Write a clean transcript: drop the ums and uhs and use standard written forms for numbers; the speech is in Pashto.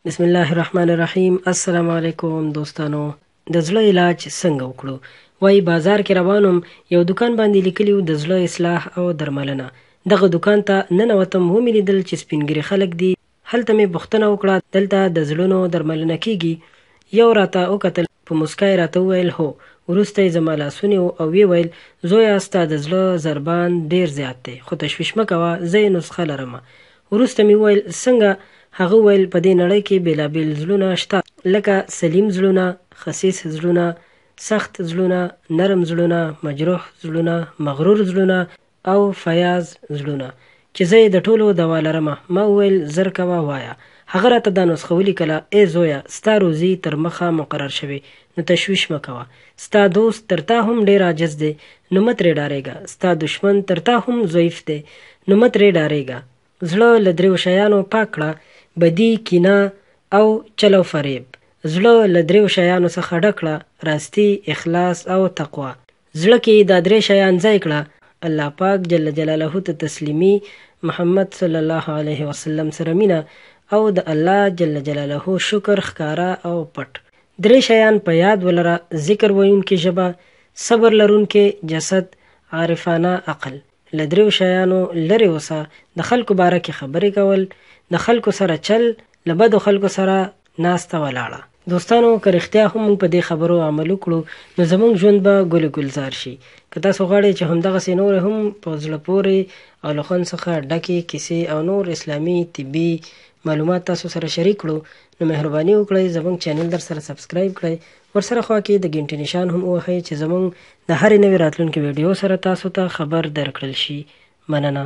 بسم الله الرحمن الرحیم. السلام علیکم دوستانو. د زړه علاج څنګه وکړو؟ وای بازار کې روانم، یو دکان باندې لیکلی و د زړه اصلاح او درملنه. دغه دکان ته ننوتم، ومې لیدل چې سپینګیري خلک دي. هلته مې پوښتنه وکړه دلته د زړونو درملنه کیږي؟ یو راته وکتل، په مسکا یې راته وویل هو. وروسته یې زما لاسونی او ویې ویل زویه ستا د زړه ضربان ډېر زیات دی، خو تشویش مه کوه، زه یې نسخه لرمه. وروسته مې وویل څنګه؟ هغه ویل په دې نړۍ کې بېلابېل زړونه شته، لکه سلیم زړونه، خسیس زړونه، سخت زړونه، نرم زړونه، مجروح زړونه، مغرور زړونه او فیاض زړونه، چې زه یې د ټولو دوا لرمه. ما وویل زر کوه وایه. هغه راته دا نسخه ولیکله، ای زویه ستا روزي تر مخه مقرر شوې، نو تشویش مه کوه. ستا دوست تر تا هم ډېر عاجز دی، نو مه ترې ډارېږه. ستا دشمن تر تا هم ضعیف دی، نو مه ترې ډارېږه. زړه له دریو شیانو پاک کړه: بدي، کینه او چل او فریب. زړه له دریو شیانو څخه ډک کړه: راستي، اخلاص او تقوا. زړه کې دا درې شیان ځای کړه: الله پاک جل جلاله ته تسلیمي، محمد صلی الله علیه وسلم سره مینه او د الله جل جلاله شکر ښکاره او پټ. درې شیان په یاد ولره: ذکر ویونکې ژبه، صبر لرونکې جسد، عارفانه عقل. له دریو شیانو لرې اوسه. د خلکو باره کې خبرې کول، د خلکو سره چل، له بدو خلکو سره ناسته ولاړه. دوستانو که رښتیا هم موږ په دې خبرو عمل وکړو نو زموږ ژوند به ګل ګلزار شي. که تاسو غواړئ چې همدغسې نور هم په زړه پورې او له خوند څخه ډکې کیسې او نور اسلامي طبي معلومات تاسو سره شریک کړو، نو مهرباني وکړئ زموږ چینل در سره سبسکرایب کړئ. ورسره خوا کې د ګنټې نشان هم ووهئ چې زموږ د هرې نوې راتلونکې ویډیو سره تاسو ته خبر درکړل شي. مننه.